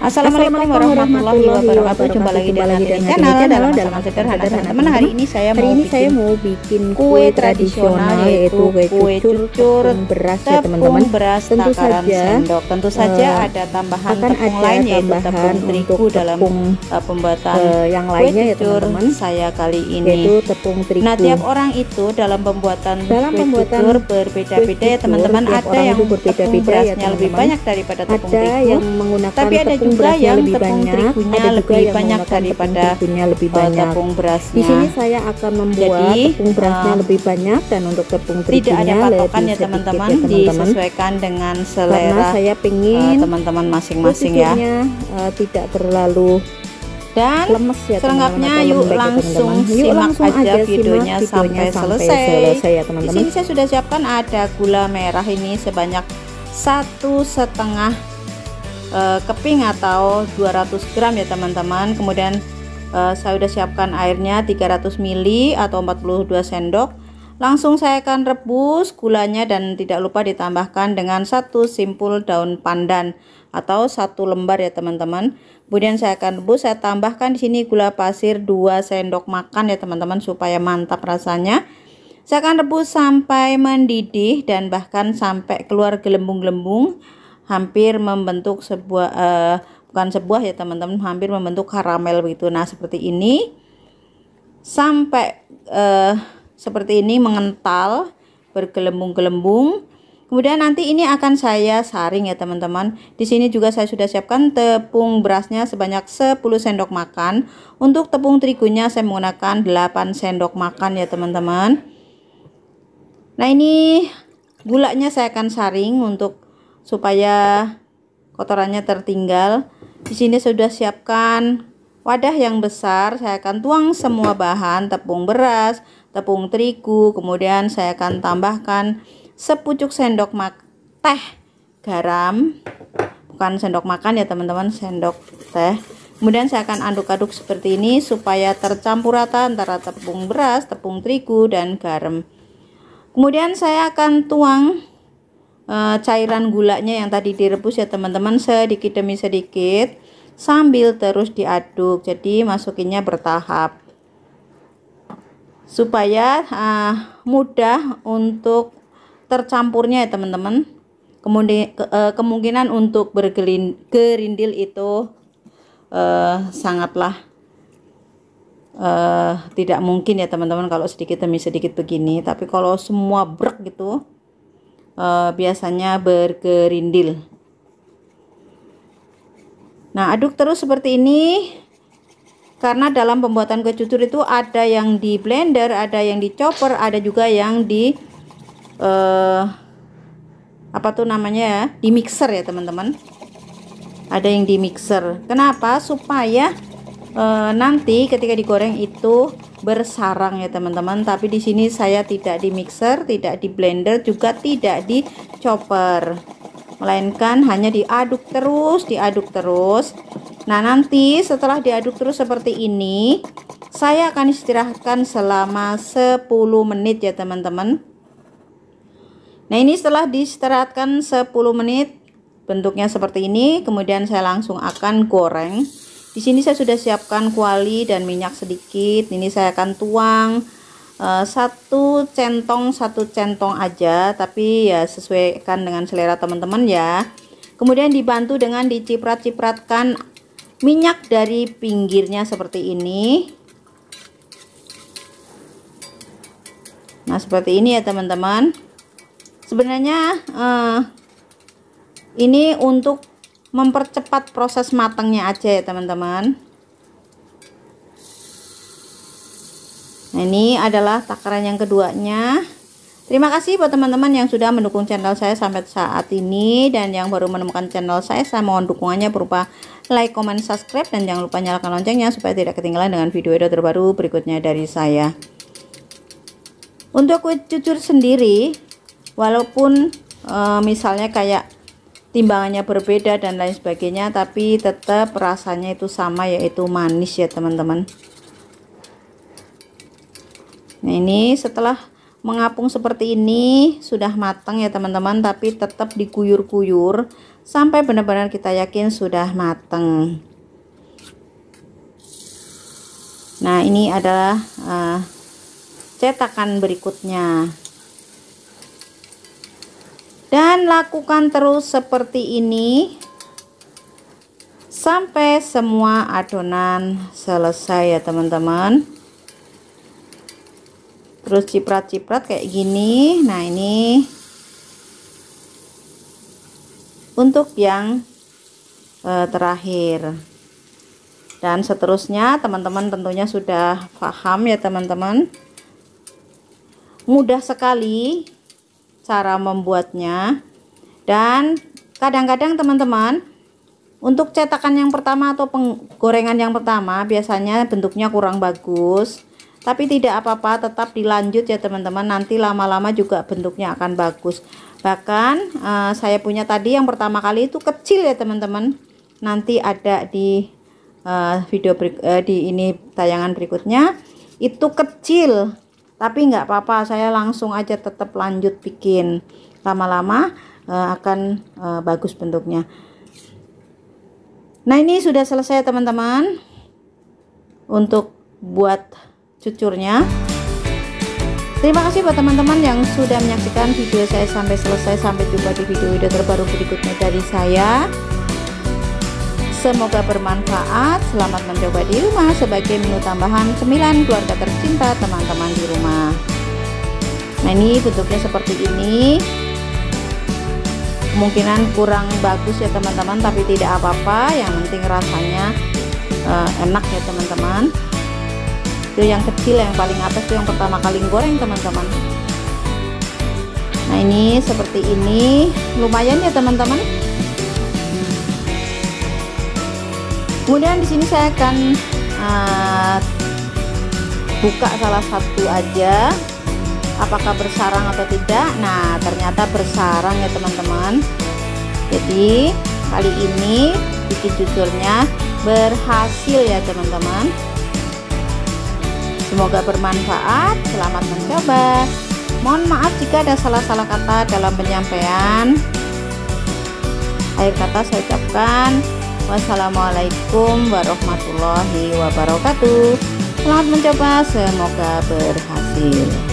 Assalamualaikum warahmatullahi wabarakatuh. Jumpa lagi dengan channel dalam masakan sederhana. Teman-teman, hari ini saya mau bikin kue tradisional, yaitu kue cucur beras ya teman-teman. Beras takaran sendok. Tentu saja ada tambahan tepung lain, yaitu tepung terigu dalam pembuatan yang lainnya ya teman-teman. Saya kali ini yaitu tepung terigu. Nah, tiap orang itu dalam pembuatan kue cucur berbeda-beda ya teman-teman. Ada yang tepung berasnya lebih banyak daripada tepung terigu, tapi ada juga yang tepung terigunya lebih banyak daripada tepung berasnya. Di sini saya akan membuat tepung berasnya lebih banyak, dan untuk tepung terigunya tidak ada patokan ya teman-teman, disesuaikan dengan selera saya pengen teman-teman masing-masing ya. Tidak terlalu dan lemes ya, selengkapnya yuk langsung simak aja videonya sampai selesai ya teman-teman. Di sini saya sudah siapkan ada gula merah ini sebanyak 1,5 keping atau 200 gram ya teman-teman. Kemudian saya sudah siapkan airnya 300 ml atau 42 sendok. Langsung saya akan rebus gulanya, dan tidak lupa ditambahkan dengan 1 simpul daun pandan atau 1 lembar ya teman-teman. Kemudian saya akan rebus, saya tambahkan di sini gula pasir 2 sendok makan ya teman-teman, supaya mantap rasanya. Saya akan rebus sampai mendidih dan bahkan sampai keluar gelembung-gelembung, hampir membentuk sebuah bukan sebuah ya teman-teman, hampir membentuk karamel begitu. Nah, seperti ini sampai seperti ini, mengental, bergelembung-gelembung. Kemudian nanti ini akan saya saring ya teman-teman. Di sini juga saya sudah siapkan tepung berasnya sebanyak 10 sendok makan. Untuk tepung terigunya saya menggunakan 8 sendok makan ya teman-teman. Nah, ini gulanya saya akan saring untuk supaya kotorannya tertinggal. Di sini sudah siapkan wadah yang besar. Saya akan tuang semua bahan, tepung beras, tepung terigu, kemudian saya akan tambahkan sepucuk sendok teh garam, bukan sendok makan ya teman-teman, sendok teh. Kemudian saya akan aduk-aduk seperti ini supaya tercampur rata antara tepung beras, tepung terigu, dan garam. Kemudian saya akan tuang cairan gulanya yang tadi direbus ya teman-teman, sedikit demi sedikit sambil terus diaduk. Jadi masukinnya bertahap supaya mudah untuk tercampurnya ya teman-teman. Kemudian kemungkinan untuk bergerindil itu sangatlah tidak mungkin ya teman-teman kalau sedikit demi sedikit begini. Tapi kalau semua brek gitu biasanya bergerindil. Nah, aduk terus seperti ini, karena dalam pembuatan kue cucur itu ada yang di blender, ada yang di chopper, ada juga yang di apa tuh namanya ya, di mixer ya teman-teman. Ada yang di mixer. Kenapa? Supaya nanti ketika digoreng itu bersarang ya teman-teman. Tapi di sini saya tidak di mixer, tidak di blender, juga tidak di chopper, melainkan hanya diaduk terus, diaduk terus. Nah, nanti setelah diaduk terus seperti ini, saya akan istirahatkan selama 10 menit ya teman-teman. Nah, ini setelah diistirahatkan 10 menit bentuknya seperti ini. Kemudian saya langsung akan goreng. Di sini saya sudah siapkan kuali dan minyak sedikit. Ini saya akan tuang satu centong aja, tapi ya sesuaikan dengan selera teman-teman ya. Kemudian dibantu dengan diciprat-cipratkan minyak dari pinggirnya seperti ini. Nah, seperti ini ya teman-teman. Sebenarnya ini untuk mempercepat proses matangnya aja ya teman-teman. Nah, ini adalah takaran yang keduanya. Terima kasih buat teman-teman yang sudah mendukung channel saya sampai saat ini, dan yang baru menemukan channel saya mohon dukungannya berupa like, comment, subscribe, dan jangan lupa nyalakan loncengnya supaya tidak ketinggalan dengan video-video terbaru berikutnya dari saya. Untuk kue cucur sendiri, walaupun misalnya kayak timbangannya berbeda dan lain sebagainya, tapi tetap rasanya itu sama, yaitu manis ya teman-teman. Nah, ini setelah mengapung seperti ini sudah matang ya teman-teman, tapi tetap diguyur-guyur sampai benar-benar kita yakin sudah mateng. Nah, ini adalah cetakan berikutnya. Dan lakukan terus seperti ini sampai semua adonan selesai ya teman-teman. Terus ciprat-ciprat kayak gini. Nah, ini untuk yang terakhir. Dan seterusnya teman-teman tentunya sudah paham ya teman-teman. Mudah sekali cara membuatnya. Dan kadang-kadang teman-teman, untuk cetakan yang pertama atau penggorengan yang pertama biasanya bentuknya kurang bagus. Tapi tidak apa-apa, tetap dilanjut ya teman-teman. Nanti lama-lama juga bentuknya akan bagus. Bahkan saya punya tadi yang pertama kali itu kecil ya teman-teman. Nanti ada di video di ini tayangan berikutnya itu kecil, tapi nggak apa-apa, saya langsung aja tetap lanjut bikin. Lama-lama akan bagus bentuknya. Nah, ini sudah selesai teman-teman untuk buat cucurnya. Terima kasih buat teman-teman yang sudah menyaksikan video saya sampai selesai. Sampai jumpa di video-video terbaru berikutnya dari saya. Semoga bermanfaat. Selamat mencoba di rumah sebagai menu tambahan cemilan keluarga tercinta teman-teman di rumah. Nah, ini bentuknya seperti ini. Kemungkinan kurang bagus ya teman-teman, tapi tidak apa-apa, yang penting rasanya enak ya teman-teman. Itu yang kecil, yang paling atas itu yang pertama kali goreng teman-teman. Nah, ini seperti ini, lumayan ya teman-teman. Kemudian di sini saya akan buka salah satu aja, apakah bersarang atau tidak. Nah, ternyata bersarang ya teman-teman. Jadi kali ini bikin cucurnya berhasil ya teman-teman. Semoga bermanfaat. Selamat mencoba. Mohon maaf jika ada salah-salah kata dalam penyampaian. Akhir kata saya ucapkan wassalamualaikum warahmatullahi wabarakatuh. Selamat mencoba, semoga berhasil.